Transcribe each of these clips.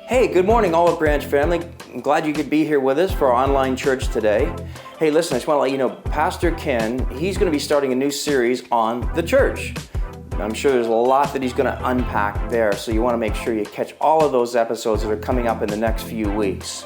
Hey, good morning, Olive Branch family. I'm glad you could be here with us for our online church today. Hey, listen, I just want to let you know, Pastor Ken, he's going to be starting a new series on the church. I'm sure there's a lot that he's going to unpack there, so you want to make sure you catch all of those episodes that are coming up in the next few weeks.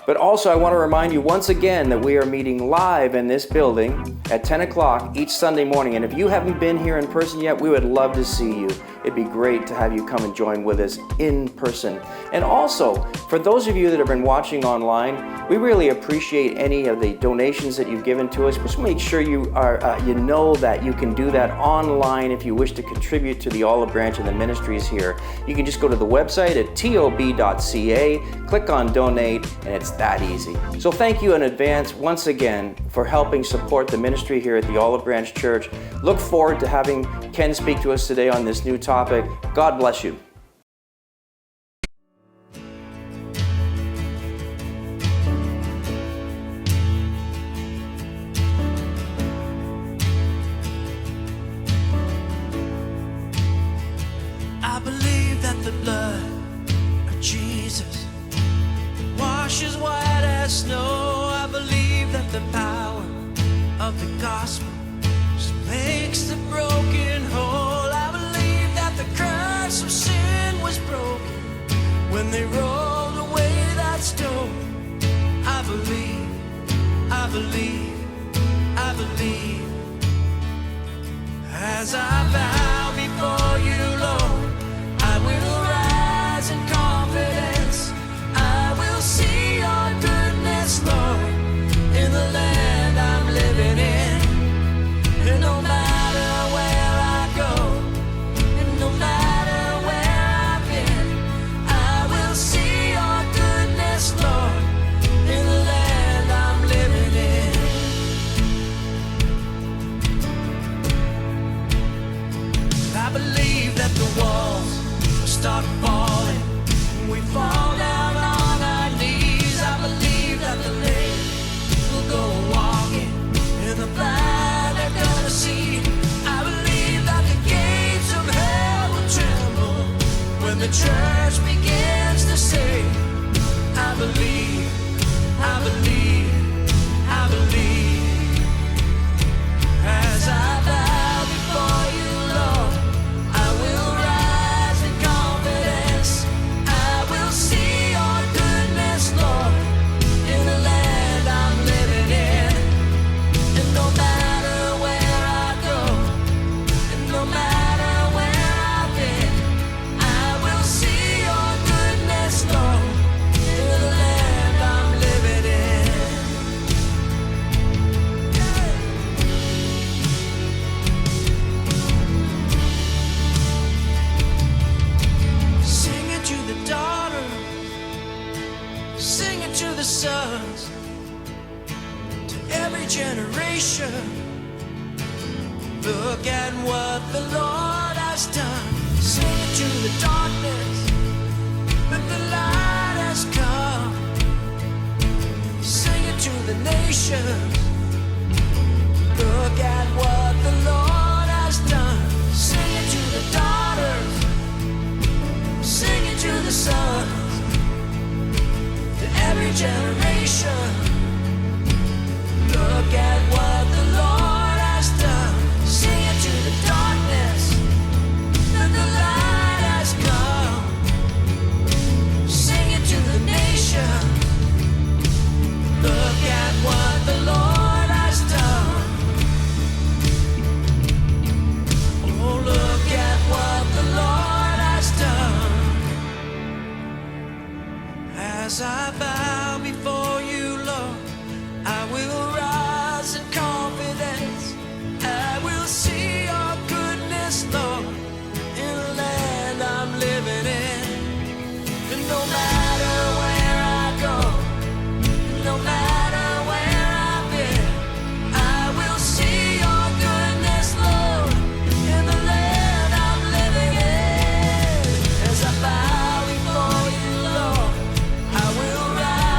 But also, I want to remind you once again that we are meeting live in this building at 10 o'clock each Sunday morning. And if you haven't been here in person yet, we would love to see you. It'd be great to have you come and join with us in person. And also, for those of you that have been watching online, we really appreciate any of the donations that you've given to us. Just make sure you know that you can do that online if you wish to contribute to the Olive Branch and the ministries here. You can just go to the website at tob.ca, click on donate, and it's that easy. So thank you in advance once again for helping support the ministry here at the Olive Branch Church. Look forward to having Ken speak to us today on this new topic. God bless you. I believe that the blood of Jesus washes white as snow. I believe that the power of the gospel makes the broken whole. I believe that the curse of sin was broken when they rolled away that stone. I believe, I believe, I believe. As I bow before you, Lord, I will rise in confidence. I will see your goodness, Lord, in the land I'm living in. And no matter where I go, and no matter where I've been, I will see your goodness, Lord, in the land I'm living in. I believe that the walls will start falling, and we fall down on our knees. I believe that the lame will go walking, and the blind are gonna see. I believe that the gates of hell will tremble when the church begins to sing. I believe, I believe, I believe. As I bow before you, Lord, I will rise in confidence. I will see your goodness, Lord, in the land I'm living in. And no matter where I go, and no matter where I've been, I will see your goodness, Lord, in the land I'm living in. Sing it to the daughters, sing it to the sons, to every generation. Look at what the Lord has done. Sing it to the darkness, but the light has come. Sing it to the nations. Look at what the Lord has done. Sing it to the daughters, sing it to the sons, to every generation. Look at what the Lord has done. Sing it to the darkness, that the light has come. Sing it to the nation. Look at what the Lord has done. Oh, look at what the Lord has done. As I bow before you, Lord, I will rise in confidence. I will see your goodness, Lord, in the land I'm living in. And no matter where I go, no matter where I've been, I will see your goodness, Lord, in the land I'm living in. As I bow before you, Lord, I will rise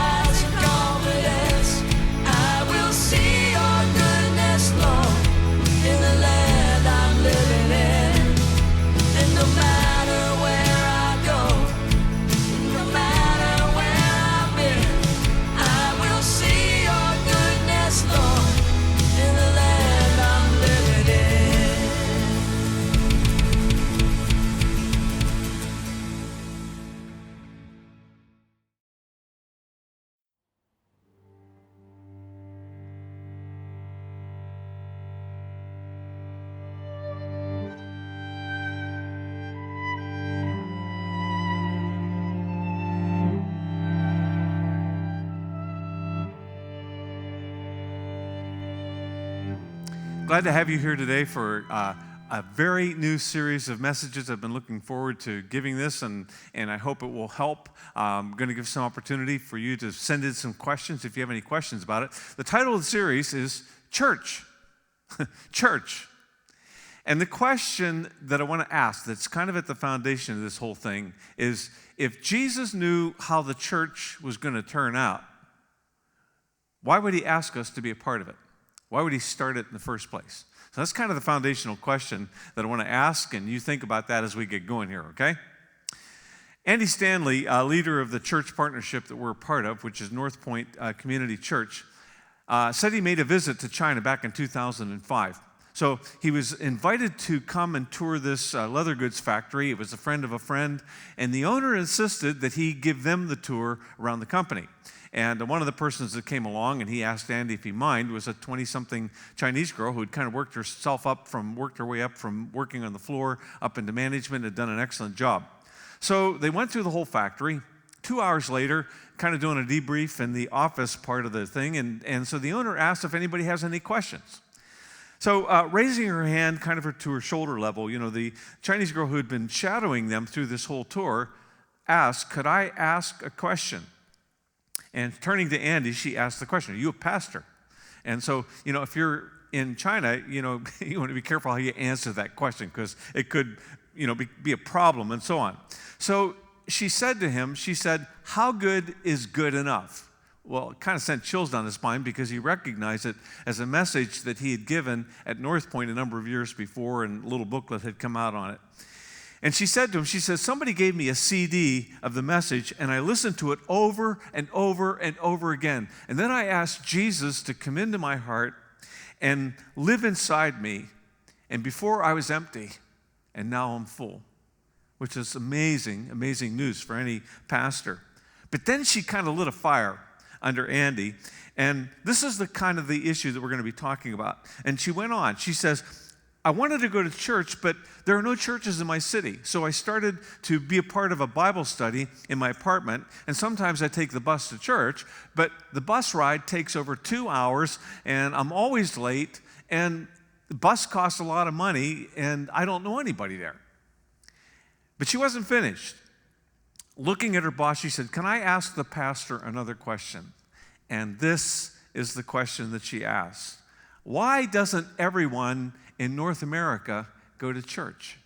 Glad to have you here today for a very new series of messages. I've been looking forward to giving this, and I hope it will help. I'm going to give some opportunity for you to send in some questions if you have any questions about it. The title of the series is Church. Church. And the question that I want to ask, that's kind of at the foundation of this whole thing, is if Jesus knew how the church was going to turn out, why would he ask us to be a part of it? Why would he start it in the first place? So that's kind of the foundational question that I want to ask, and you think about that as we get going here, okay? Andy Stanley, leader of the church partnership that we're a part of, which is North Point Community Church, said he made a visit to China back in 2005. So he was invited to come and tour this leather goods factory. It was a friend of a friend, and the owner insisted that he give them the tour around the company. And one of the persons that came along, and he asked Andy if he mind, was a 20-something Chinese girl who had kind of worked her way up from working on the floor up into management, had done an excellent job. So they went through the whole factory. 2 hours later, kind of doing a debrief in the office part of the thing, and so the owner asked if anybody has any questions. So raising her hand kind of to her shoulder level, the Chinese girl who had been shadowing them through this whole tour asked, "Could I ask a question?" And turning to Andy, she asked the question, "Are you a pastor?" And so, if you're in China, you want to be careful how you answer that question because it could, be a problem and so on. So she said to him, "How good is good enough?" Well, it kind of sent chills down his spine because he recognized it as a message that he had given at North Point a number of years before, and a little booklet had come out on it. And she said to him, "Somebody gave me a CD of the message, and I listened to it over and over and over again. And then I asked Jesus to come into my heart and live inside me. And before I was empty, and now I'm full," which is amazing, amazing news for any pastor. But then she kind of lit a fire under Andy, and this is the issue that we're going to be talking about. And she went on. She says, "I wanted to go to church, but there are no churches in my city. So I started to be a part of a Bible study in my apartment, and sometimes I take the bus to church, but the bus ride takes over 2 hours, and I'm always late, and the bus costs a lot of money, and I don't know anybody there." But she wasn't finished. Looking at her boss, she said, "Can I ask the pastor another question?" And this is the question that she asked. "Why doesn't everyone in North America go to church?"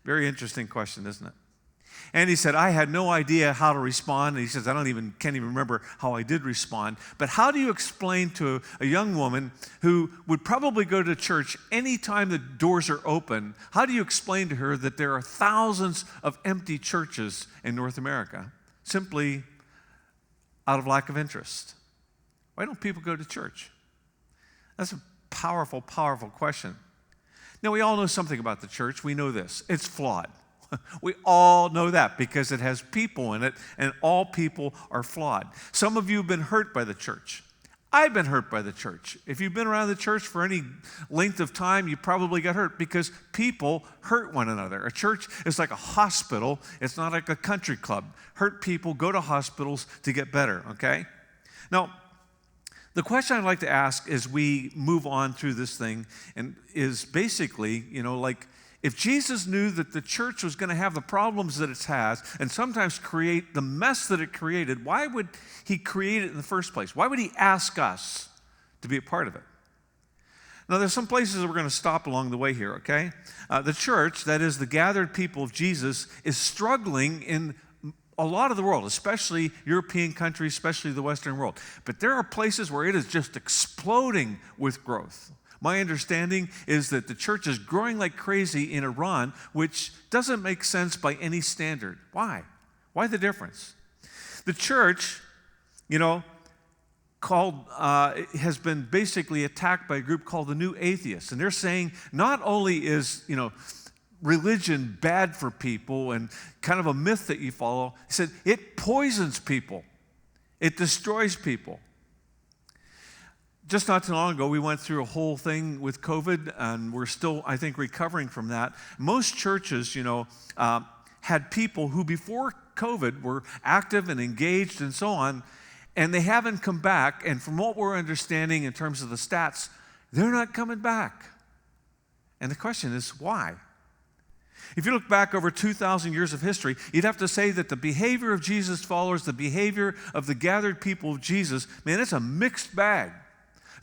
Very interesting question, isn't it? And he said, "I had no idea how to respond." And he says, can't even remember how I did respond. But how do you explain to a young woman who would probably go to church anytime the doors are open, how do you explain to her that there are thousands of empty churches in North America? Simply out of lack of interest. Why don't people go to church? That's a powerful, powerful question. Now, we all know something about the church. We know this. It's flawed. We all know that because it has people in it, and all people are flawed. Some of you have been hurt by the church. I've been hurt by the church. If you've been around the church for any length of time, you probably got hurt because people hurt one another. A church is like a hospital. It's not like a country club. Hurt people go to hospitals to get better, okay? Now, the question I'd like to ask as we move on through this thing and is basically, if Jesus knew that the church was going to have the problems that it has and sometimes create the mess that it created, why would he create it in the first place? Why would he ask us to be a part of it? Now, there's some places that we're going to stop along the way here, okay? The church, that is the gathered people of Jesus, is struggling in a lot of the world, especially European countries, especially the Western world. But there are places where it is just exploding with growth. My understanding is that the church is growing like crazy in Iran, which doesn't make sense by any standard. Why? Why the difference? The church, has been basically attacked by a group called the New Atheists. And they're saying not only is, religion bad for people and kind of a myth that you follow, he said it poisons people. It destroys people. Just not too long ago, we went through a whole thing with COVID, and we're still, I think, recovering from that. Most churches, had people who before COVID were active and engaged and so on, and they haven't come back. And from what we're understanding in terms of the stats, They're not coming back. And the question is, why? If you look back over 2,000 years of history, you'd have to say that the behavior of Jesus' followers, the behavior of the gathered people of Jesus, man, it's a mixed bag.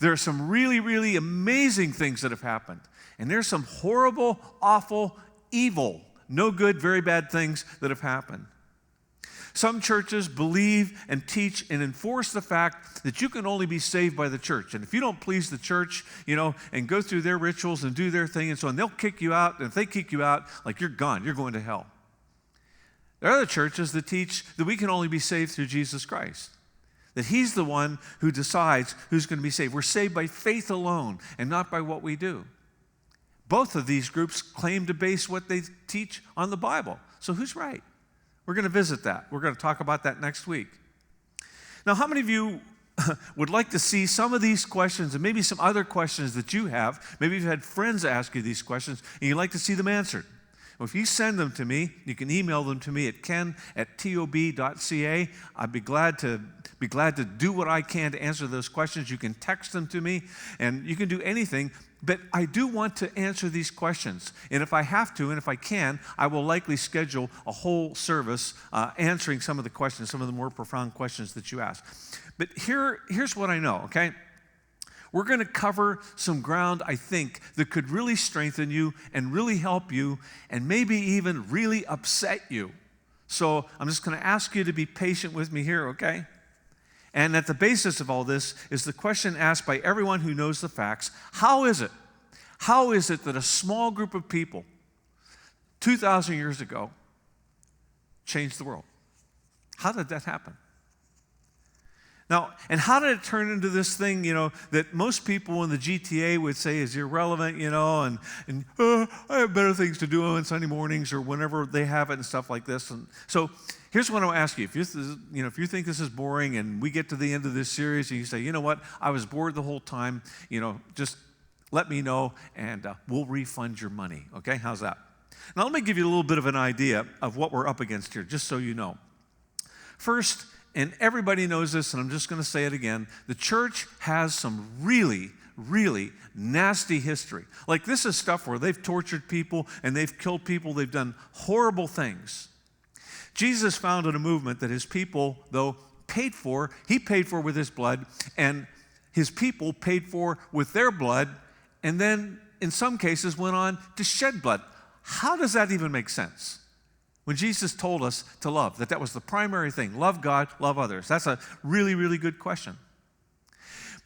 There are some really, really amazing things that have happened. And there's some horrible, awful, evil, no good, very bad things that have happened. Some churches believe and teach and enforce the fact that you can only be saved by the church. And if you don't please the church, and go through their rituals and do their thing and so on, they'll kick you out. And if they kick you out, like, you're gone. You're going to hell. There are other churches that teach that we can only be saved through Jesus Christ, that he's the one who decides who's going to be saved. We're saved by faith alone and not by what we do. Both of these groups claim to base what they teach on the Bible. So who's right? We're going to visit that. We're going to talk about that next week. Now, how many of you would like to see some of these questions and maybe some other questions that you have? Maybe you've had friends ask you these questions and you'd like to see them answered. Well, if you send them to me, you can email them to me at ken@tob.ca. I'd be glad to do what I can to answer those questions. You can text them to me, and you can do anything. But I do want to answer these questions. And if I have to, and if I can, I will likely schedule a whole service answering some of the questions, some of the more profound questions that you ask. But here's what I know, okay? We're going to cover some ground, I think, that could really strengthen you and really help you and maybe even really upset you. So I'm just going to ask you to be patient with me here, okay? And at the basis of all this is the question asked by everyone who knows the facts: how is it that a small group of people 2,000 years ago changed the world? How did that happen? Now, and how did it turn into this thing, that most people in the GTA would say is irrelevant, and I have better things to do on Sunday mornings or whenever they have it and stuff like this. And so here's what I'll ask you. If you think this is boring and we get to the end of this series and you say, you know what, I was bored the whole time, just let me know and we'll refund your money. Okay, how's that? Now let me give you a little bit of an idea of what we're up against here, just so you know. First, and everybody knows this, and I'm just going to say it again, the church has some really, really nasty history. Like, this is stuff where they've tortured people and they've killed people. They've done horrible things. Jesus founded a movement that his people, though, paid for. He paid for with his blood, and his people paid for with their blood, and then in some cases went on to shed blood. How does that even make sense? When Jesus told us to love, that was the primary thing: love God, love others. That's a really, really good question.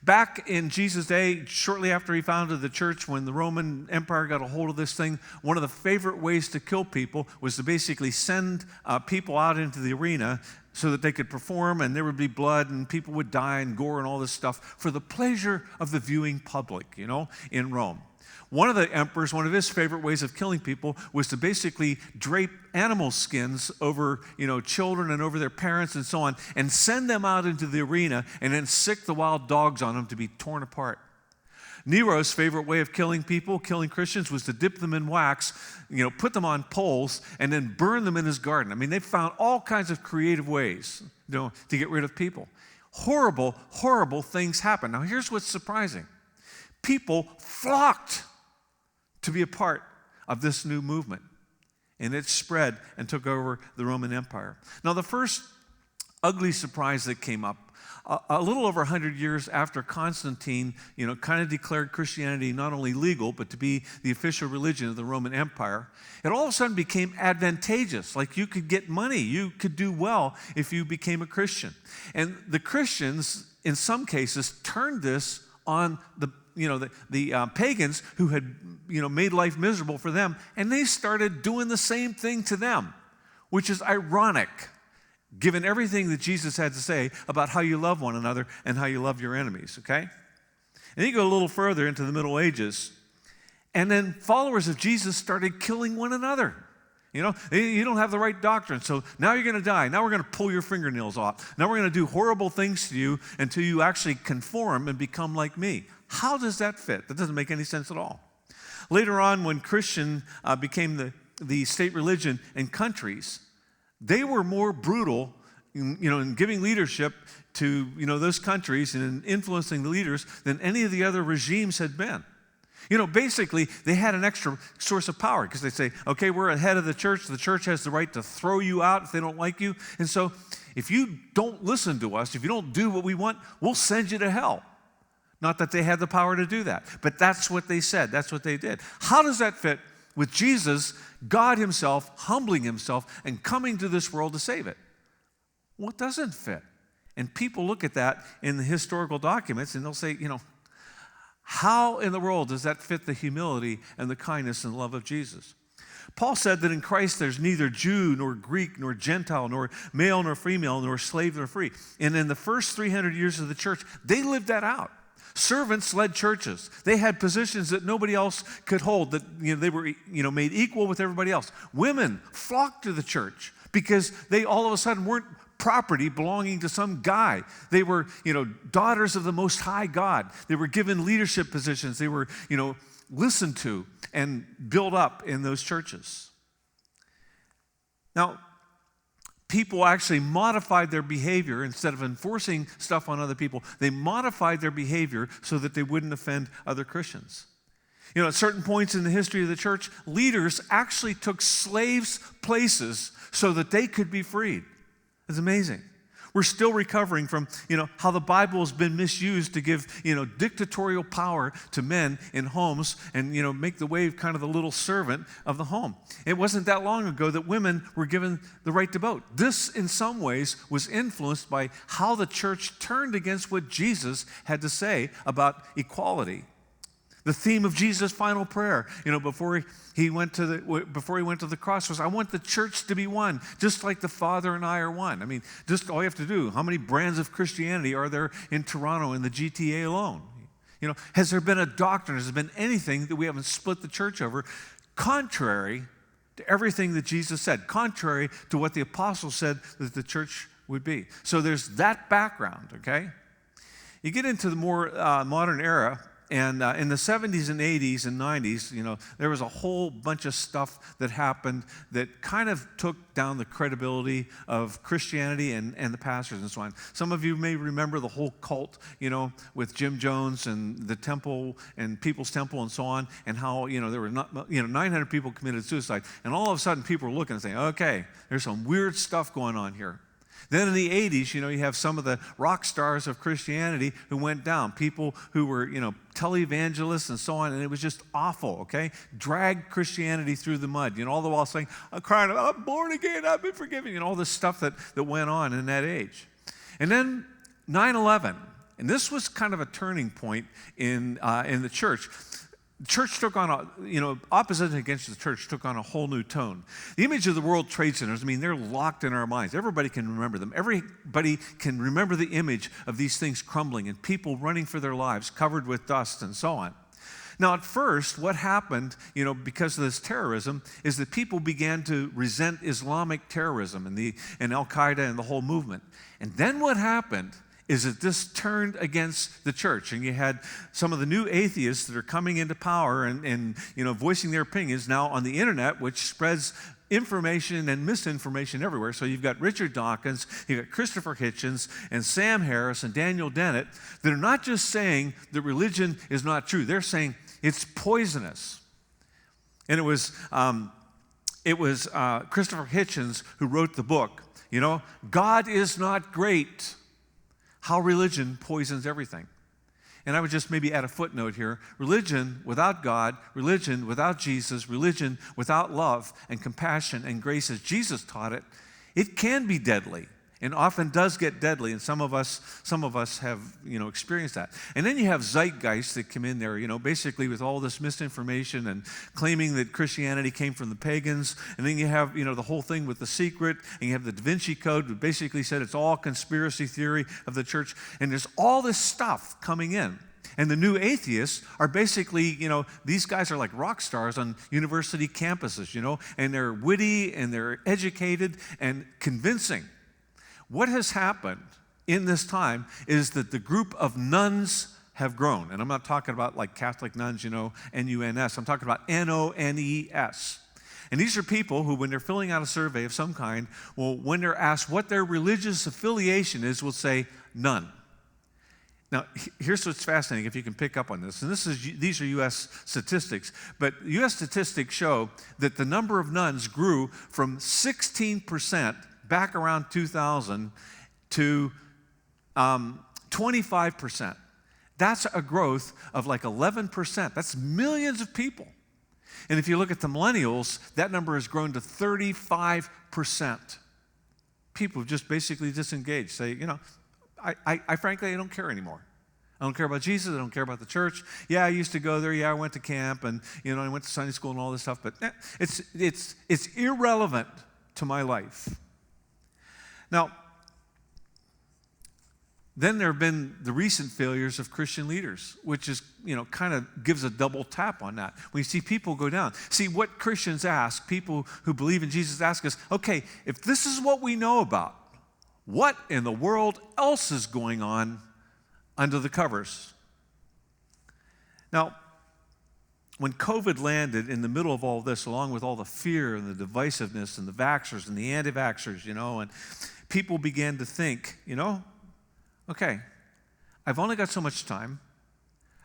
Back in Jesus' day, shortly after he founded the church, when the Roman Empire got a hold of this thing, one of the favorite ways to kill people was to basically send people out into the arena so that they could perform, and there would be blood and people would die and gore and all this stuff for the pleasure of the viewing public, in Rome. One of the emperors, one of his favorite ways of killing people was to basically drape animal skins over, children and over their parents and so on, and send them out into the arena and then sick the wild dogs on them to be torn apart. Nero's favorite way of killing people, killing Christians, was to dip them in wax, put them on poles, and then burn them in his garden. I mean, they found all kinds of creative ways, to get rid of people. Horrible, horrible things happen. Now, here's what's surprising. People flocked to be a part of this new movement, and it spread and took over the Roman Empire. Now, the first ugly surprise that came up a little over 100 years after Constantine, kind of declared Christianity not only legal, but to be the official religion of the Roman Empire, it all of a sudden became advantageous. Like, you could get money, you could do well if you became a Christian. And the Christians, in some cases, turned this on the pagans who had, made life miserable for them, and they started doing the same thing to them, which is ironic, given everything that Jesus had to say about how you love one another and how you love your enemies, okay? And you go a little further into the Middle Ages, and then followers of Jesus started killing one another. You don't have the right doctrine, so now you're going to die. Now we're going to pull your fingernails off. Now we're going to do horrible things to you until you actually conform and become like me. How does that fit? That doesn't make any sense at all. Later on, when Christian became the state religion in countries, they were more brutal, in giving leadership to, those countries and in influencing the leaders than any of the other regimes had been. Basically, they had an extra source of power because they say, okay, we're ahead of the church. The church has the right to throw you out if they don't like you. And so if you don't listen to us, if you don't do what we want, we'll send you to hell. Not that they had the power to do that, but that's what they said. That's what they did. How does that fit with Jesus, God himself, humbling himself and coming to this world to save it? Well, it doesn't fit. And people look at that in the historical documents and they'll say, how in the world does that fit the humility and the kindness and love of Jesus? Paul said that in Christ there's neither Jew nor Greek nor Gentile nor male nor female nor slave nor free. And in the first 300 years of the church, they lived that out. Servants led churches. They had positions that nobody else could hold, that they were made equal with everybody else. Women flocked to the church because they all of a sudden weren't property belonging to some guy. They were, daughters of the Most High God. They were given leadership positions. They were, listened to and built up in those churches. Now, people actually modified their behavior instead of enforcing stuff on other people. They modified their behavior so that they wouldn't offend other Christians. At certain points in the history of the church, leaders actually took slaves' places so that they could be freed. It's amazing. We're still recovering from, how the Bible has been misused to give, dictatorial power to men in homes and, make the way kind of the little servant of the home. It wasn't that long ago that women were given the right to vote. This, in some ways, was influenced by how the church turned against what Jesus had to say about equality. The theme of Jesus' final prayer, before he went to the cross was, I want the church to be one, just like the Father and I are one. I mean, just all you have to do, how many brands of Christianity are there in Toronto in the GTA alone? Has there been a doctrine, has there been anything that we haven't split the church over, contrary to everything that Jesus said, contrary to what the apostles said that the church would be? So there's that background, okay? You get into the more modern era, and in the 70s and 80s and 90s, there was a whole bunch of stuff that happened that kind of took down the credibility of Christianity and the pastors and so on. Some of you may remember the whole cult, with Jim Jones and the temple and People's Temple and so on, and how, there were 900 people committed suicide. And all of a sudden people were looking and saying, okay, there's some weird stuff going on here. Then in the 80s, you have some of the rock stars of Christianity who went down, people who were, televangelists and so on, and it was just awful, okay? Dragged Christianity through the mud, all the while saying, I'm crying, I'm born again, I've been forgiven, all this stuff that went on in that age. And then 9/11, and this was kind of a turning point in the church. The church took on opposition against the church took on a whole new tone. The image of the World Trade Centers, they're locked in our minds. Everybody can remember them. Everybody can remember the image of these things crumbling and people running for their lives, covered with dust and so on. Now, at first, what happened, because of this terrorism, is that people began to resent Islamic terrorism and Al-Qaeda and the whole movement. And then what happened is that this turned against the church. And you had some of the new atheists that are coming into power and voicing their opinions now on the internet, which spreads information and misinformation everywhere. So you've got Richard Dawkins, you've got Christopher Hitchens, and Sam Harris, and Daniel Dennett that are not just saying that religion is not true. They're saying it's poisonous. And it was Christopher Hitchens who wrote the book, God is not great. How religion poisons everything. And I would just maybe add a footnote here. Religion without God, religion without Jesus, religion without love and compassion and grace as Jesus taught it, it can be deadly and often does get deadly. And some of us have, experienced that. And then you have zeitgeists that come in there, basically with all this misinformation and claiming that Christianity came from the pagans. And then you have, the whole thing with The Secret, and you have the Da Vinci Code that basically said it's all conspiracy theory of the church. And there's all this stuff coming in. And the new atheists are basically, these guys are like rock stars on university campuses, and they're witty and they're educated and convincing. What has happened in this time is that the group of nuns have grown. And I'm not talking about like Catholic nuns, N-U-N-S. I'm talking about N-O-N-E-S. And these are people who, when they're filling out a survey of some kind, well, when they're asked what their religious affiliation is, will say none. Now, here's what's fascinating, if you can pick up on this. And these are U.S. statistics. But U.S. statistics show that the number of nuns grew from 16% back around 2000 to 25%. That's a growth of like 11%. That's millions of people. And if you look at the millennials, that number has grown to 35%. People have just basically disengaged. Say, I frankly, I don't care anymore. I don't care about Jesus. I don't care about the church. Yeah, I used to go there. Yeah, I went to camp, and I went to Sunday school and all this stuff. But it's irrelevant to my life. Now, then there have been the recent failures of Christian leaders, which is, kind of gives a double tap on that. When you see people go down. See, what Christians ask, people who believe in Jesus ask us, okay, if this is what we know about, what in the world else is going on under the covers? Now, when COVID landed in the middle of all this, along with all the fear and the divisiveness and the vaxxers and the anti-vaxxers, and people began to think, okay, I've only got so much time,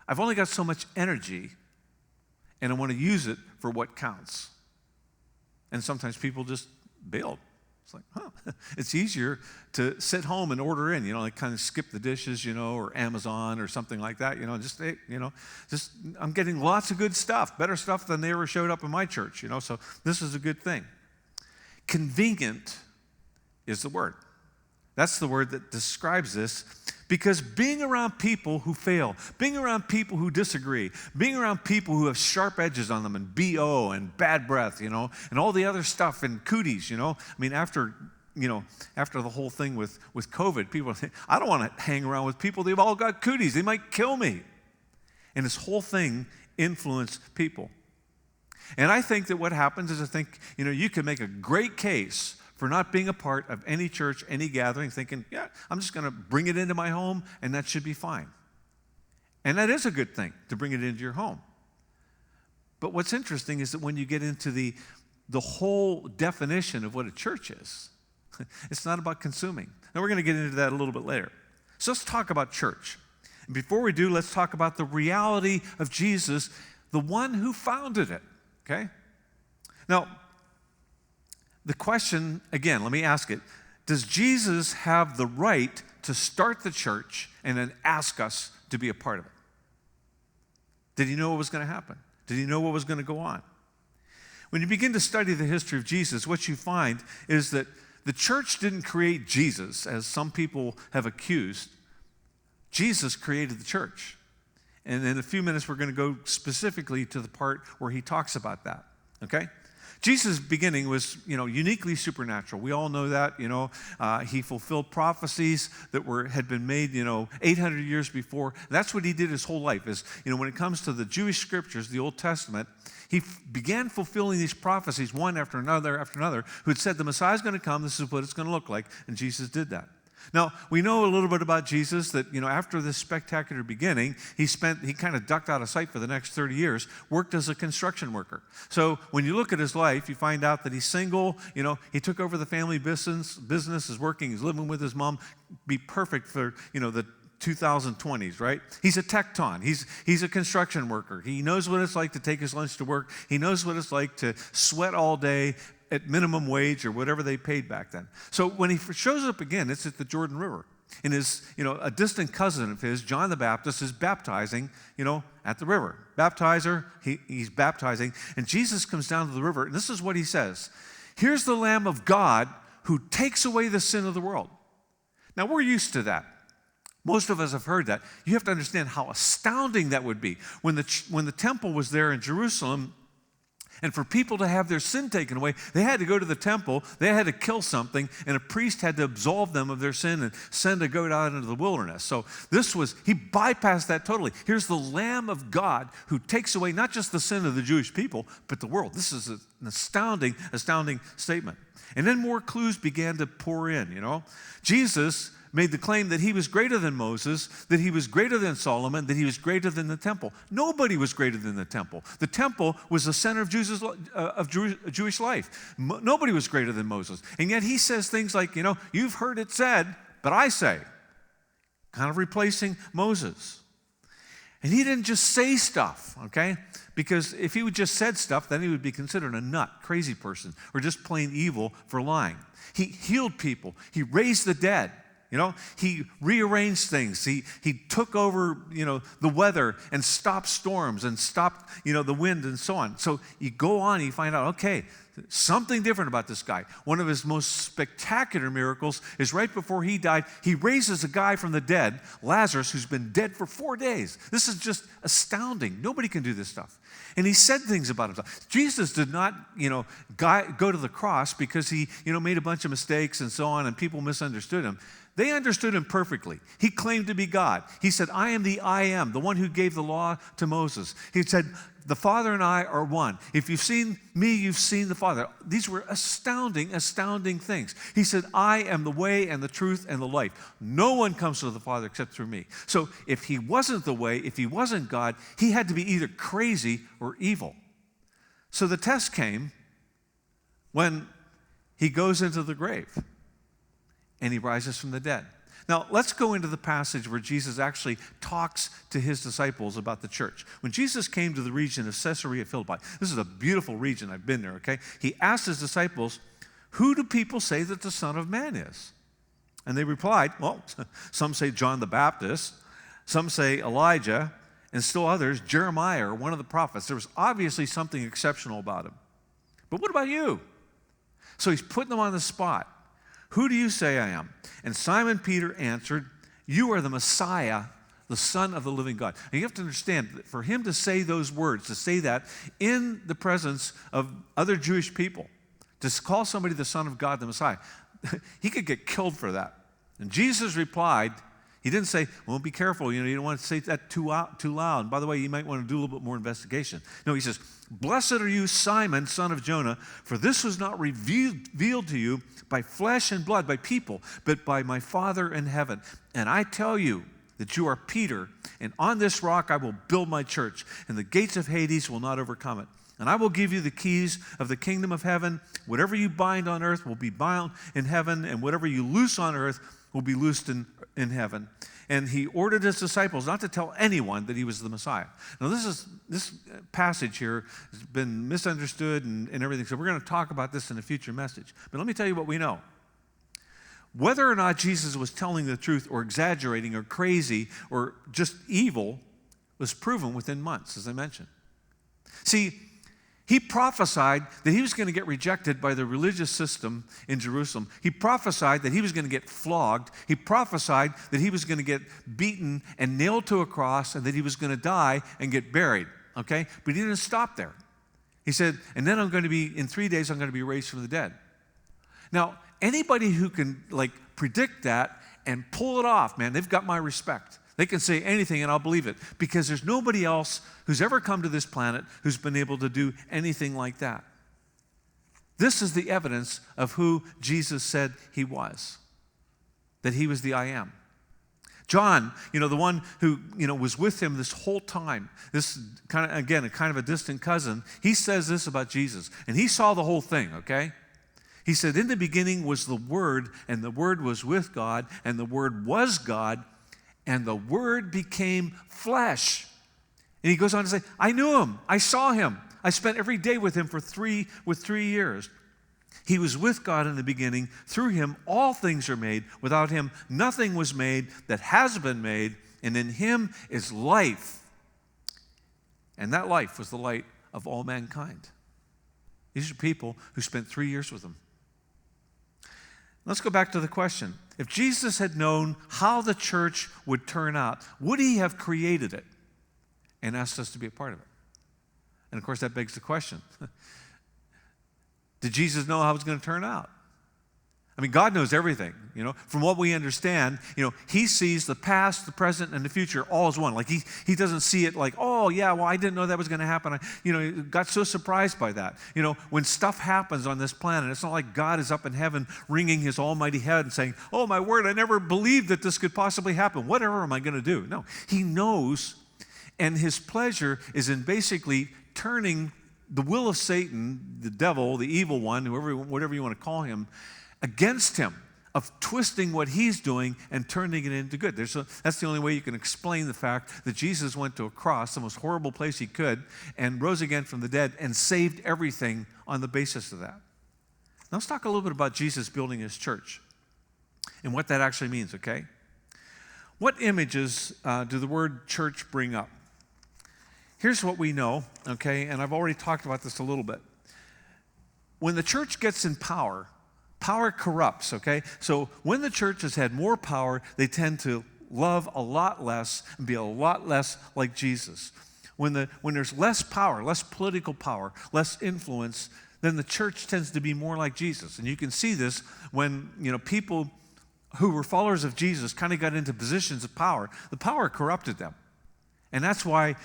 I've only got so much energy, and I want to use it for what counts. And sometimes people just bailed. It's like, it's easier to sit home and order in, like kind of skip the dishes, or Amazon or something like that, just I'm getting lots of good stuff, better stuff than they ever showed up in my church, so this is a good thing. Convenient is the word. That's the word that describes this, because being around people who fail, being around people who disagree, being around people who have sharp edges on them and BO and bad breath, and all the other stuff and cooties, I mean, after the whole thing with COVID, people think, I don't want to hang around with people. They've all got cooties. They might kill me. And this whole thing influenced people. And I think that what happens is you can make a great case for not being a part of any church, any gathering, thinking, yeah, I'm just going to bring it into my home, and that should be fine. And that is a good thing, to bring it into your home. But what's interesting is that when you get into the whole definition of what a church is, it's not about consuming. Now, we're going to get into that a little bit later. So let's talk about church. And before we do, let's talk about the reality of Jesus, the one who founded it, okay? Now, the question, again, let me ask it. Does Jesus have the right to start the church and then ask us to be a part of it? Did he know what was going to happen? Did he know what was going to go on? When you begin to study the history of Jesus, what you find is that the church didn't create Jesus, as some people have accused. Jesus created the church. And in a few minutes, we're going to go specifically to the part where he talks about that, okay? Jesus' beginning was, uniquely supernatural. We all know that, he fulfilled prophecies that had been made, 800 years before. That's what he did his whole life is, when it comes to the Jewish scriptures, the Old Testament, he began fulfilling these prophecies one after another, who had said the Messiah is going to come, this is what it's going to look like, and Jesus did that. Now, we know a little bit about Jesus that, after this spectacular beginning, he kind of ducked out of sight for the next 30 years, worked as a construction worker. So when you look at his life, you find out that he's single, he took over the family business is working, he's living with his mom, be perfect for, the 2020s, right? He's a tecton. He's a construction worker. He knows what it's like to take his lunch to work. He knows what it's like to sweat all day at minimum wage or whatever they paid back then. So when he shows up again, it's at the Jordan River. And a distant cousin of his, John the Baptist, is baptizing, at the river. Baptizer, he's baptizing. And Jesus comes down to the river, and this is what he says. Here's the Lamb of God who takes away the sin of the world. Now, we're used to that. Most of us have heard that. You have to understand how astounding that would be. When the temple was there in Jerusalem, and for people to have their sin taken away, they had to go to the temple, they had to kill something, and a priest had to absolve them of their sin and send a goat out into the wilderness. So he bypassed that totally. Here's the Lamb of God who takes away not just the sin of the Jewish people, but the world. This is an astounding statement. And then more clues began to pour in, Jesus made the claim that he was greater than Moses, that he was greater than Solomon, that he was greater than the temple. Nobody was greater than the temple. The temple was the center of Jewish life. Nobody was greater than Moses. And yet he says things like, you've heard it said, but I say, kind of replacing Moses. And he didn't just say stuff, okay? Because if he would just said stuff, then he would be considered a nut, crazy person, or just plain evil for lying. He healed people. He raised the dead. He rearranged things. He took over, the weather and stopped storms and stopped, the wind and so on. So you go on and you find out, okay, something different about this guy. One of his most spectacular miracles is right before he died, he raises a guy from the dead, Lazarus, who's been dead for 4 days. This is just astounding. Nobody can do this stuff. And he said things about himself. Jesus did not, go to the cross because he, made a bunch of mistakes and so on, and people misunderstood him. They understood him perfectly. He claimed to be God. He said, I am the I am, the one who gave the law to Moses. He said, the Father and I are one. If you've seen me, you've seen the Father. These were astounding things. He said, I am the way and the truth and the life. No one comes to the Father except through me. So if he wasn't the way, if he wasn't God, he had to be either crazy or evil. So the test came when he goes into the grave and he rises from the dead. Now, let's go into the passage where Jesus actually talks to his disciples about the church. When Jesus came to the region of Caesarea Philippi, this is a beautiful region, I've been there, okay? He asked his disciples, who do people say that the Son of Man is? And they replied, well, some say John the Baptist, some say Elijah, and still others, Jeremiah or one of the prophets. There was obviously something exceptional about him. But what about you? So he's putting them on the spot. Who do you say I am? And Simon Peter answered, you are the Messiah, the Son of the living God. And you have to understand that for him to say those words, to say that in the presence of other Jewish people, to call somebody the Son of God, the Messiah, he could get killed for that. And Jesus replied, he didn't say, well, be careful, you don't want to say that too loud. By the way, you might want to do a little bit more investigation. No, he says, blessed are you, Simon, son of Jonah, for this was not revealed to you by flesh and blood, by people, but by my Father in heaven. And I tell you that you are Peter, and on this rock I will build my church, and the gates of Hades will not overcome it. And I will give you the keys of the kingdom of heaven. Whatever you bind on earth will be bound in heaven, and whatever you loose on earth will be loosed in heaven. And he ordered his disciples not to tell anyone that he was the Messiah. Now this passage here has been misunderstood and everything, so we're going to talk about this in a future message. But let me tell you what we know. Whether or not Jesus was telling the truth or exaggerating or crazy or just evil was proven within months, as I mentioned. See, he prophesied that he was going to get rejected by the religious system in Jerusalem. He prophesied that he was going to get flogged. He prophesied that he was going to get beaten and nailed to a cross and that he was going to die and get buried, okay? But he didn't stop there. He said, and then in 3 days, I'm going to be raised from the dead. Now, anybody who can, predict that and pull it off, man, they've got my respect. They can say anything and I'll believe it because there's nobody else who's ever come to this planet who's been able to do anything like that. This is the evidence of who Jesus said he was, that he was the I am. John, the one who, was with him this whole time, this kind of a distant cousin, he says this about Jesus, and he saw the whole thing, okay? He said, in the beginning was the Word, and the Word was with God, and the Word was God, and the Word became flesh. And he goes on to say, I knew him. I saw him. I spent every day with him for 3 years. He was with God in the beginning. Through him, all things are made. Without him, nothing was made that has been made. And in him is life. And that life was the light of all mankind. These are people who spent 3 years with him. Let's go back to the question. If Jesus had known how the church would turn out, would he have created it and asked us to be a part of it? And of course, that begs the question. Did Jesus know how it was going to turn out? I mean, God knows everything, From what we understand, he sees the past, the present, and the future all as one. Like he doesn't see it like, oh, yeah, well, I didn't know that was going to happen. I got so surprised by that. When stuff happens on this planet, it's not like God is up in heaven wringing his almighty head and saying, oh, my word, I never believed that this could possibly happen. Whatever am I going to do? No, he knows, and his pleasure is in basically turning the will of Satan, the devil, the evil one, whatever you want to call him, against him, of twisting what he's doing and turning it into good. That's the only way you can explain the fact that Jesus went to a cross, the most horrible place he could, and rose again from the dead and saved everything on the basis of that. Now let's talk a little bit about Jesus building his church and what that actually means, okay? What images do the word church bring up? Here's what we know, okay, and I've already talked about this a little bit. When the church gets in power, power corrupts, okay? So when the church has had more power, they tend to love a lot less and be a lot less like Jesus. When there's less power, less political power, less influence, then the church tends to be more like Jesus. And you can see this when, people who were followers of Jesus kind of got into positions of power. The power corrupted them. And that's why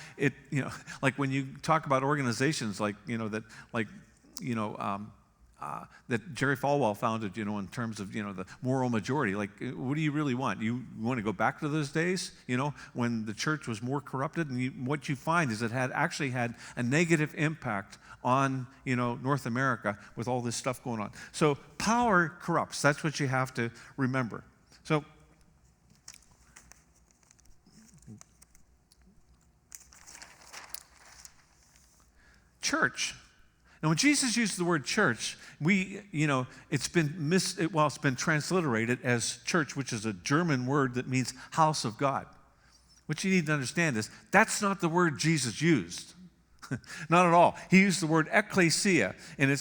like when you talk about organizations that Jerry Falwell founded, in terms of, the moral majority. Like, what do you really want? You want to go back to those days, when the church was more corrupted? And what you find is it actually had a negative impact on, North America with all this stuff going on. So power corrupts. That's what you have to remember. So church. Now, when Jesus used the word church, it's been transliterated as church, which is a German word that means house of God. What you need to understand is that's not the word Jesus used. Not at all. He used the word ekklesia, and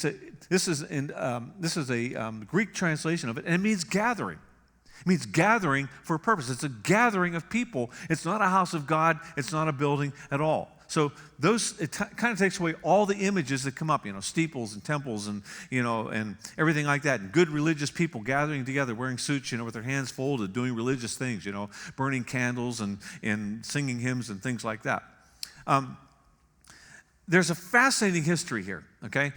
this is a Greek translation of it, and it means gathering. It means gathering for a purpose. It's a gathering of people. It's not a house of God. It's not a building at all. So kind of takes away all the images that come up, steeples and temples and, and everything like that. And good religious people gathering together, wearing suits, with their hands folded, doing religious things, burning candles and singing hymns and things like that. There's a fascinating history here, okay?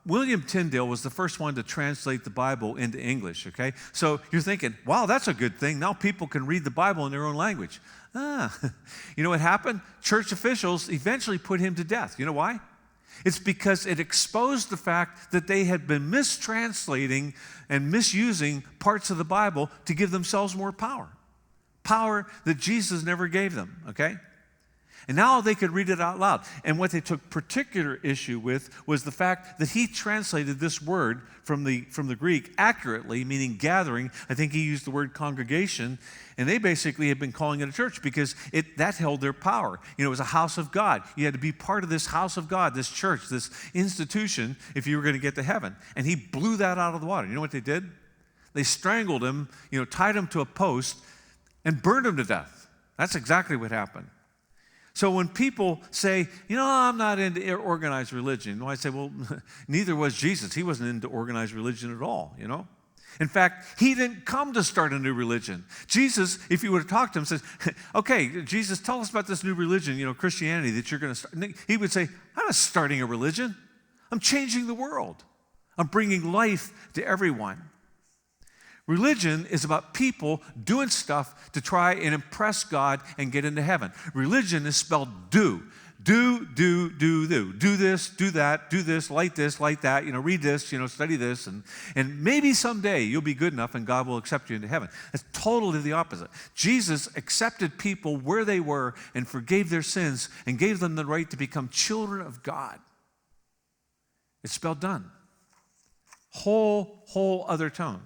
William Tyndale was the first one to translate the Bible into English, okay? So you're thinking, wow, that's a good thing. Now people can read the Bible in their own language. You know what happened? Church officials eventually put him to death. You know why? It's because it exposed the fact that they had been mistranslating and misusing parts of the Bible to give themselves more power. Power that Jesus never gave them, okay? And now they could read it out loud. And what they took particular issue with was the fact that he translated this word from the Greek accurately, meaning gathering. I think he used the word congregation. And they basically had been calling it a church because that held their power. It was a house of God. You had to be part of this house of God, this church, this institution, if you were going to get to heaven. And he blew that out of the water. You know what they did? They strangled him, tied him to a post, and burned him to death. That's exactly what happened. So when people say, I'm not into organized religion, I say, well, neither was Jesus. He wasn't into organized religion at all, In fact, he didn't come to start a new religion. Jesus, if you would have talked to him, says, okay, Jesus, tell us about this new religion, Christianity that you're going to start. And he would say, I'm not starting a religion. I'm changing the world. I'm bringing life to everyone. Religion is about people doing stuff to try and impress God and get into heaven. Religion is spelled do. Do. Do this, do that, do this, like that, read this, study this, and maybe someday you'll be good enough and God will accept you into heaven. That's totally the opposite. Jesus accepted people where they were and forgave their sins and gave them the right to become children of God. It's spelled done. Whole other tone.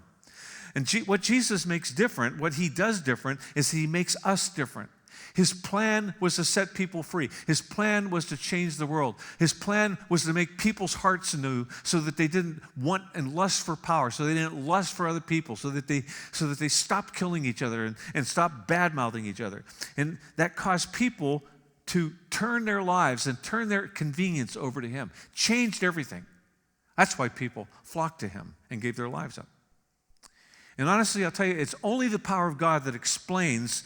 And what Jesus makes different, what he does different, is he makes us different. His plan was to set people free. His plan was to change the world. His plan was to make people's hearts new so that they didn't want and lust for power, so they didn't lust for other people, so that they stopped killing each other and stopped bad-mouthing each other. And that caused people to turn their lives and turn their convenience over to him. Changed everything. That's why people flocked to him and gave their lives up. And honestly, I'll tell you, it's only the power of God that explains,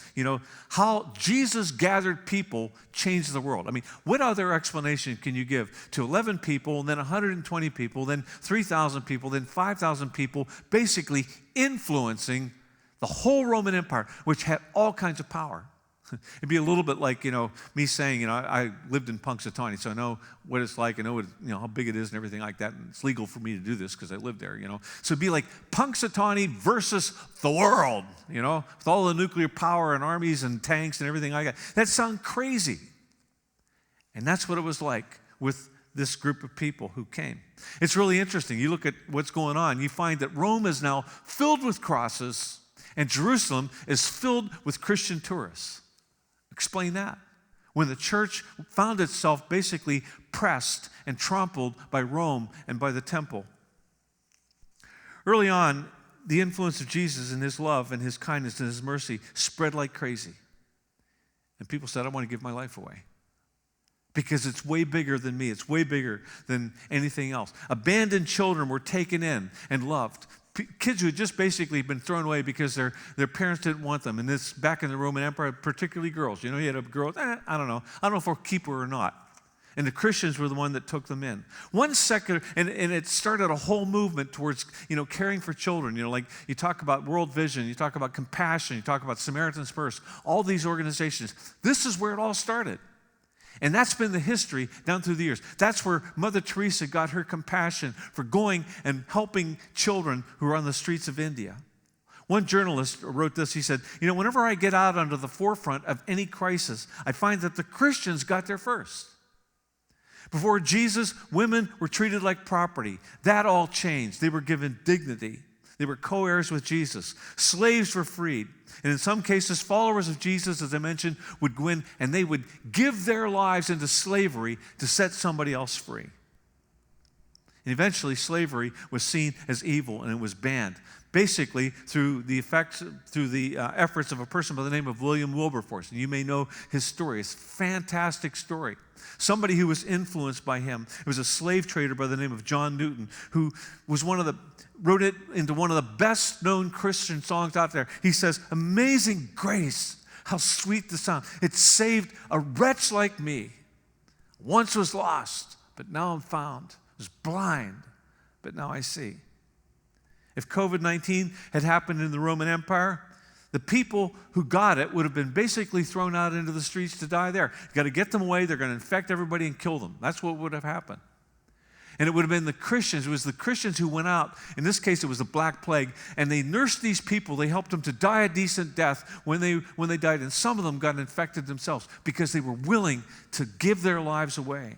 how Jesus gathered people changed the world. I mean, what other explanation can you give to 11 people, and then 120 people, then 3,000 people, then 5,000 people, basically influencing the whole Roman Empire, which had all kinds of power? It'd be a little bit like, me saying, I lived in Punxsutawney, so I know what it's like. I know how big it is and everything like that. And it's legal for me to do this because I lived there, So it'd be like Punxsutawney versus the world, with all the nuclear power and armies and tanks and everything like that. That sounds crazy. And that's what it was like with this group of people who came. It's really interesting. You look at what's going on, you find that Rome is now filled with crosses and Jerusalem is filled with Christian tourists. Explain that. When the church found itself basically pressed and trampled by Rome and by the temple. Early on, the influence of Jesus and his love and his kindness and his mercy spread like crazy. And people said, I want to give my life away. Because it's way bigger than me. It's way bigger than anything else. Abandoned children were taken in and loved. Kids who had just basically been thrown away because their parents didn't want them. And this, back in the Roman Empire, particularly girls. You had a girl, I don't know if we'll keep her or not. And the Christians were the one that took them in. One secular, and it started a whole movement towards, caring for children. Like you talk about World Vision, you talk about Compassion, you talk about Samaritan's Purse, all these organizations. This is where it all started. And that's been the history down through the years. That's where Mother Teresa got her compassion for going and helping children who are on the streets of India. One journalist wrote this. He said, whenever I get out onto the forefront of any crisis, I find that the Christians got there first. Before Jesus, women were treated like property. That all changed. They were given dignity. They were co-heirs with Jesus. Slaves were freed. And in some cases, followers of Jesus, as I mentioned, would go in and they would give their lives into slavery to set somebody else free. And eventually, slavery was seen as evil and it was banned, basically through the efforts of a person by the name of William Wilberforce. And you may know his story. It's a fantastic story. Somebody who was influenced by him. It was a slave trader by the name of John Newton, who was wrote it into one of the best-known Christian songs out there. He says, "Amazing grace, how sweet the sound. It saved a wretch like me. Once was lost, but now I'm found. Was blind, but now I see." If COVID-19 had happened in the Roman Empire, the people who got it would have been basically thrown out into the streets to die there. You got to get them away. They're going to infect everybody and kill them. That's what would have happened. And it would have been the Christians. It was the Christians who went out. In this case, it was the Black Plague. And they nursed these people. They helped them to die a decent death when they died. And some of them got infected themselves because they were willing to give their lives away.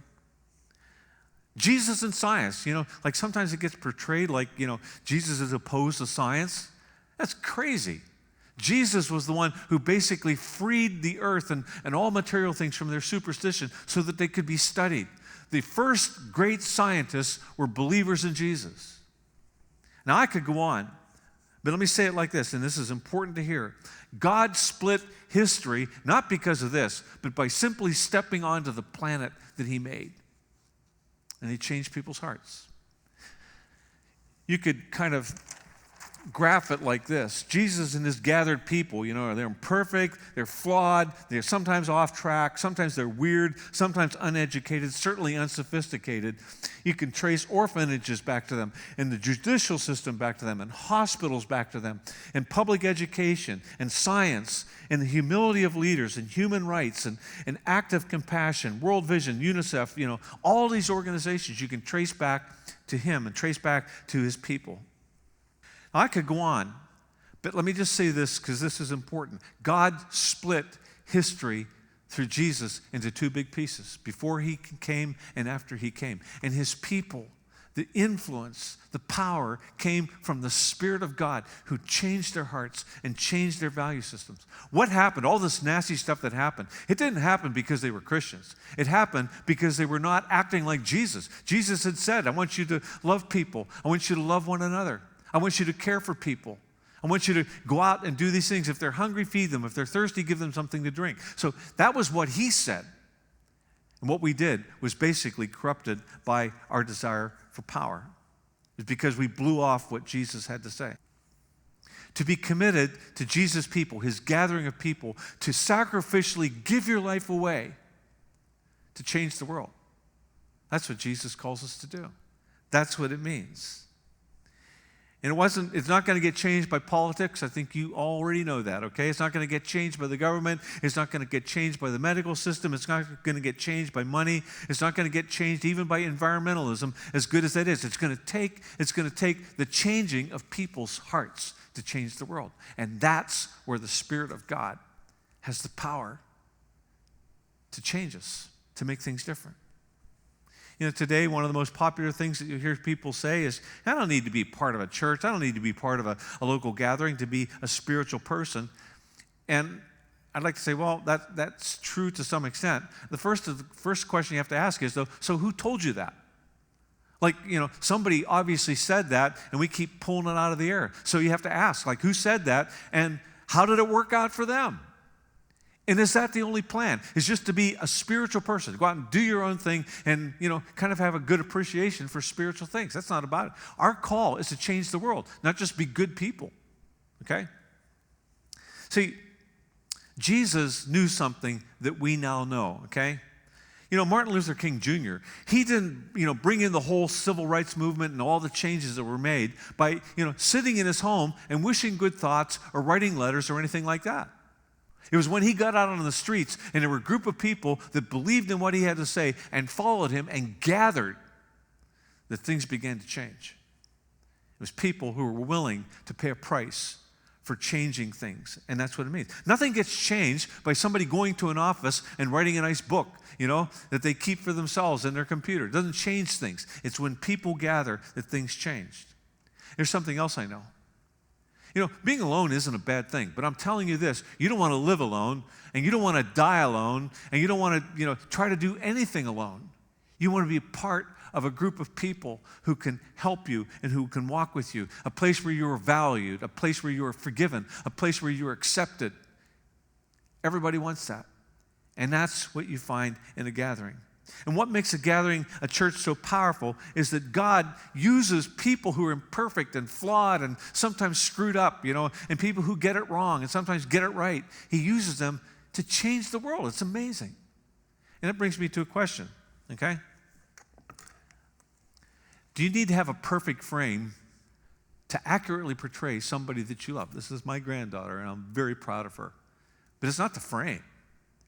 Jesus and science, like sometimes it gets portrayed like, Jesus is opposed to science. That's crazy. Jesus was the one who basically freed the earth and all material things from their superstition so that they could be studied. The first great scientists were believers in Jesus. Now, I could go on, but let me say it like this, and this is important to hear. God split history, not because of this, but by simply stepping onto the planet that he made. And he changed people's hearts. You could kind of graph it like this. Jesus and his gathered people, they're imperfect, they're flawed, they're sometimes off track, sometimes they're weird, sometimes uneducated, certainly unsophisticated. You can trace orphanages back to them, and the judicial system back to them, and hospitals back to them, and public education, and science, and the humility of leaders, and human rights, and active compassion, World Vision, UNICEF, all these organizations you can trace back to him and trace back to his people. Now, I could go on, but let me just say this because this is important. God split history through Jesus into two big pieces, before he came and after he came. And his people, the influence, the power came from the Spirit of God who changed their hearts and changed their value systems. What happened? All this nasty stuff that happened, it didn't happen because they were Christians. It happened because they were not acting like Jesus. Jesus had said, I want you to love people. I want you to love one another. I want you to care for people. I want you to go out and do these things. If they're hungry, feed them. If they're thirsty, give them something to drink. So that was what he said. And what we did was basically corrupted by our desire for power. It's because we blew off what Jesus had to say. to be committed to Jesus' people, his gathering of people, to sacrificially give your life away to change the world. That's what Jesus calls us to do. That's what it means. And it's not going to get changed by politics. I think you already know that, okay? It's not going to get changed by the government. It's not going to get changed by the medical system. It's not going to get changed by money. It's not going to get changed even by environmentalism, as good as that is. It's going to take the changing of people's hearts to change the world. And that's where the Spirit of God has the power to change us, to make things different. You know, today, one of the most popular things that you hear people say is, I don't need to be part of a church. I don't need to be part of a local gathering to be a spiritual person. And I'd like to say, well, that's true to some extent. The first question you have to ask is, though, so who told you that? Like, you know, somebody obviously said that, and we keep pulling it out of the air. So you have to ask, like, who said that, and how did it work out for them? And is that the only plan? Is just to be a spiritual person, go out and do your own thing and, you know, kind of have a good appreciation for spiritual things. That's not about it. Our call is to change the world, not just be good people, okay? See, Jesus knew something that we now know, okay? You know, Martin Luther King Jr., he didn't, you know, bring in the whole civil rights movement and all the changes that were made by, you know, sitting in his home and wishing good thoughts or writing letters or anything like that. It was when he got out on the streets and there were a group of people that believed in what he had to say and followed him and gathered that things began to change. It was people who were willing to pay a price for changing things, and that's what it means. Nothing gets changed by somebody going to an office and writing a nice book, you know, that they keep for themselves in their computer. It doesn't change things. It's when people gather that things changed. There's something else I know. You know, being alone isn't a bad thing, but I'm telling you this, you don't want to live alone, and you don't want to die alone, and you don't want to, you know, try to do anything alone. You want to be a part of a group of people who can help you and who can walk with you, a place where you are valued, a place where you are forgiven, a place where you are accepted. Everybody wants that, and that's what you find in a gathering. And what makes a gathering, a church, so powerful is that God uses people who are imperfect and flawed and sometimes screwed up, you know, and people who get it wrong and sometimes get it right. He uses them to change the world. It's amazing. And that brings me to a question, okay? Do you need to have a perfect frame to accurately portray somebody that you love? This is my granddaughter, and I'm very proud of her. But it's not the frame.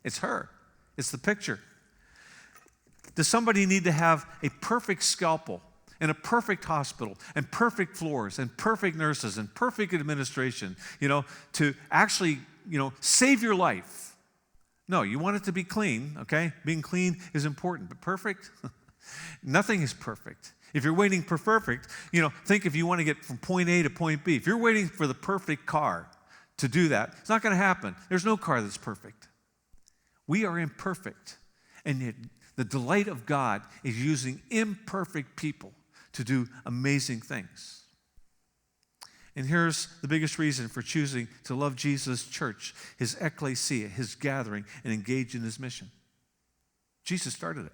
It's her. It's the picture. Does somebody need to have a perfect scalpel and a perfect hospital and perfect floors and perfect nurses and perfect administration, you know, to actually, you know, save your life? No, you want it to be clean, okay? Being clean is important, but perfect? Nothing is perfect. If you're waiting for perfect, you know, think if you want to get from point A to point B. If you're waiting for the perfect car to do that, it's not going to happen. There's no car that's perfect. We are imperfect, and yet the delight of God is using imperfect people to do amazing things. And here's the biggest reason for choosing to love Jesus' church, his ecclesia, his gathering, and engage in his mission. Jesus started it.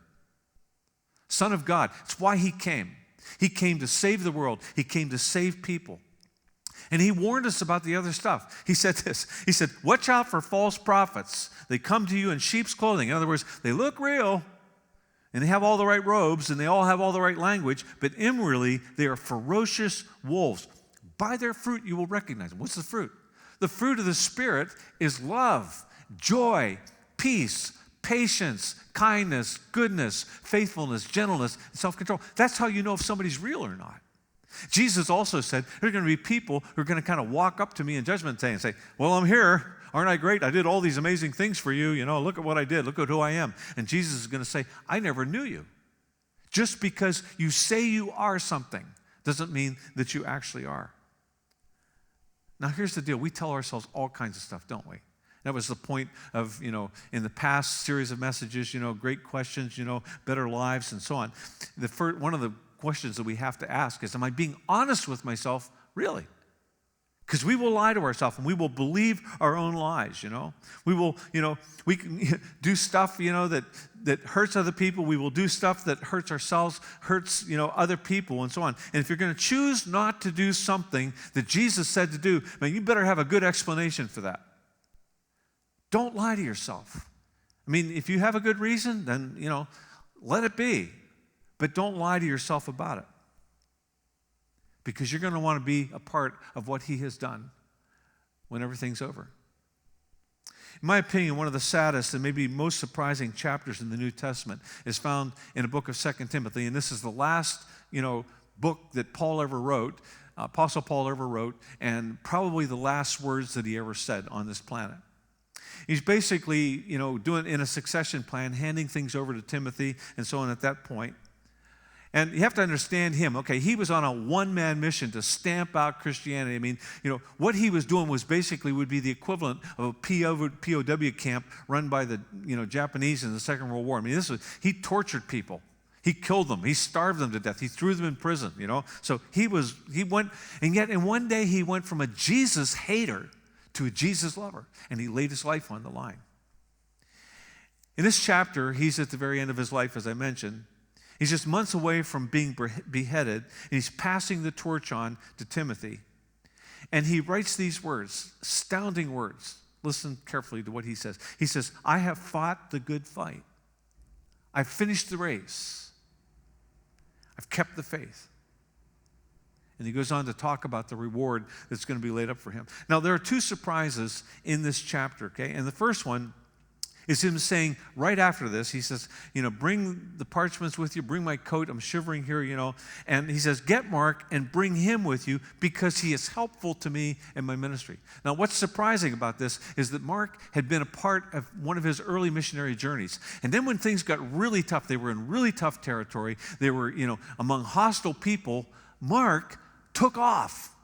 Son of God. It's why he came. He came to save the world. He came to save people. And he warned us about the other stuff. He said this. He said, watch out for false prophets. They come to you in sheep's clothing. In other words, they look real, and they have all the right robes, and they all have all the right language, but inwardly they are ferocious wolves. By their fruit you will recognize them. What's the fruit? The fruit of the Spirit is love, joy, peace, patience, kindness, goodness, faithfulness, gentleness, and self-control. That's how you know if somebody's real or not. Jesus also said there are going to be people who are going to kind of walk up to me in judgment day and say, well, I'm here. Aren't I great? I did all these amazing things for you. You know, look at what I did. Look at who I am. And Jesus is going to say, I never knew you. Just because you say you are something doesn't mean that you actually are. Now, here's the deal. We tell ourselves all kinds of stuff, don't we? That was the point of, you know, in the past series of messages, you know, great questions, you know, better lives and so on. One of the questions that we have to ask is, am I being honest with myself, really? Because we will lie to ourselves and we will believe our own lies, We will, we can do stuff, that hurts other people. We will do stuff that hurts ourselves, hurts, other people and so on. And if you're going to choose not to do something that Jesus said to do, man, you better have a good explanation for that. Don't lie to yourself. I mean, if you have a good reason, then, let it be. But don't lie to yourself about it. Because you're going to want to be a part of what he has done when everything's over. In my opinion, one of the saddest and maybe most surprising chapters in the New Testament is found in the book of 2 Timothy, and this is the last, book that Paul ever wrote, Apostle Paul ever wrote, and probably the last words that he ever said on this planet. He's basically, doing in a succession plan, handing things over to Timothy and so on at that point. And you have to understand him. Okay, he was on a one-man mission to stamp out Christianity. I mean, what he was doing was basically would be the equivalent of a POW camp run by the, Japanese in the Second World War. I mean, he tortured people. He killed them. He starved them to death. He threw them in prison, So he went, and yet in one day he went from a Jesus hater to a Jesus lover, and he laid his life on the line. In this chapter, he's at the very end of his life, as I mentioned. He's just months away from being beheaded, and he's passing the torch on to Timothy. And he writes these words, astounding words. Listen carefully to what he says. He says, I have fought the good fight. I've finished the race. I've kept the faith. And he goes on to talk about the reward that's going to be laid up for him. Now, there are two surprises in this chapter, okay? And the first one is him saying right after this, he says, bring the parchments with you, bring my coat, I'm shivering here, And he says, get Mark and bring him with you because he is helpful to me in my ministry. Now, what's surprising about this is that Mark had been a part of one of his early missionary journeys. And then when things got really tough, they were in really tough territory, they were, among hostile people, Mark took off.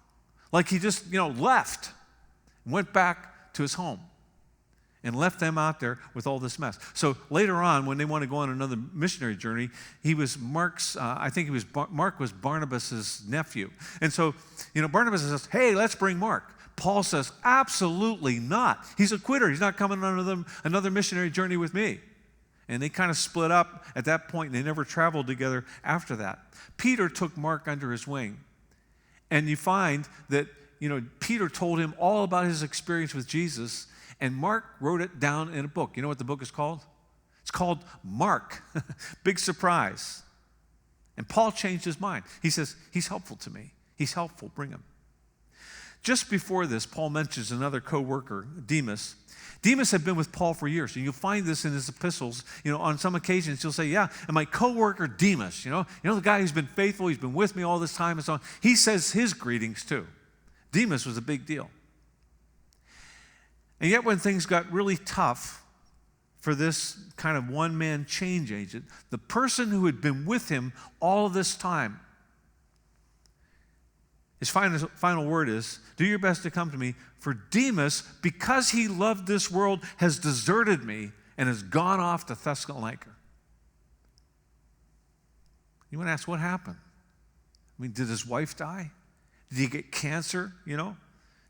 Like he just, left and went back to his home. And left them out there with all this mess. So later on, when they want to go on another missionary journey, he was Mark was Barnabas' nephew. And so, Barnabas says, hey, let's bring Mark. Paul says, absolutely not. He's a quitter. He's not coming on another missionary journey with me. And they kind of split up at that point, and they never traveled together after that. Peter took Mark under his wing. And you find that, Peter told him all about his experience with Jesus. And Mark wrote it down in a book. You know what the book is called? It's called Mark. Big surprise. And Paul changed his mind. He says, he's helpful to me. He's helpful. Bring him. Just before this, Paul mentions another co-worker, Demas. Demas had been with Paul for years. And you'll find this in his epistles. On some occasions, he'll say, yeah, and my co-worker Demas, the guy who's been faithful, he's been with me all this time and so on. He says his greetings too. Demas was a big deal. And yet when things got really tough for this kind of one-man change agent, the person who had been with him all of this time, his final word is, do your best to come to me, for Demas, because he loved this world, has deserted me and has gone off to Thessalonica. You want to ask what happened? I mean, did his wife die? Did he get cancer, Did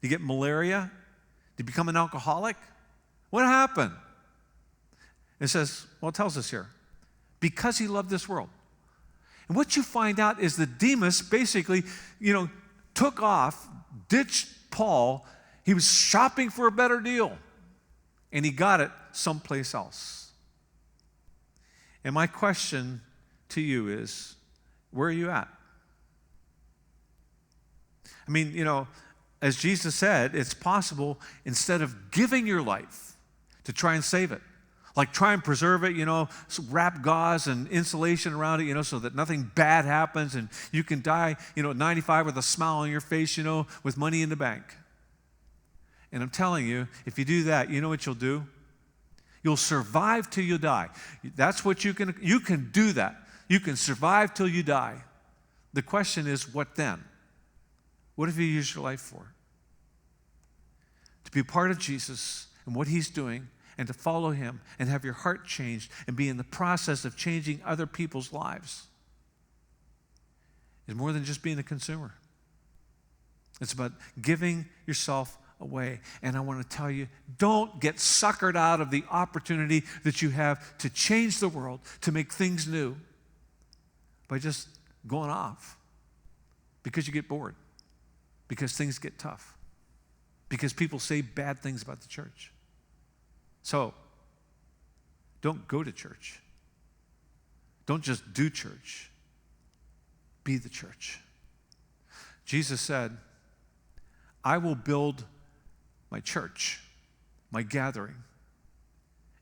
he get malaria? Did he become an alcoholic? What happened? It says, it tells us here, because he loved this world. And what you find out is that Demas basically, took off, ditched Paul. He was shopping for a better deal, and he got it someplace else. And my question to you is, where are you at? I mean, as Jesus said, it's possible, instead of giving your life to try and save it, like try and preserve it, wrap gauze and insulation around it, so that nothing bad happens and you can die, at 95 with a smile on your face, with money in the bank. And I'm telling you, if you do that, you know what you'll do? You'll survive till you die. That's what you can do that. You can survive till you die. The question is, what then? What have you used your life for? To be a part of Jesus and what he's doing, and to follow him and have your heart changed and be in the process of changing other people's lives is more than just being a consumer. It's about giving yourself away. And I want to tell you, don't get suckered out of the opportunity that you have to change the world, to make things new by just going off because you get bored, because things get tough, because people say bad things about the church. So, don't go to church. Don't just do church. Be the church. Jesus said, I will build my church, my gathering,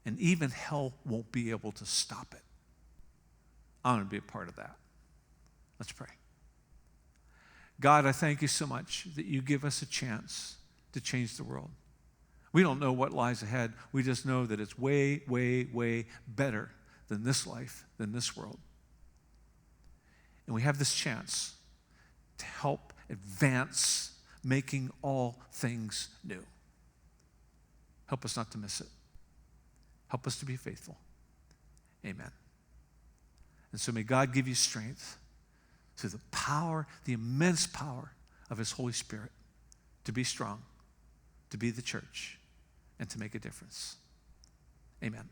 and even hell won't be able to stop it. I want to be a part of that. Let's pray. God, I thank you so much that you give us a chance to change the world. We don't know what lies ahead. We just know that it's way, way, way better than this life, than this world. And we have this chance to help advance making all things new. Help us not to miss it. Help us to be faithful. Amen. And so may God give you strength through the power, the immense power of his Holy Spirit to be strong, to be the church, and to make a difference. Amen.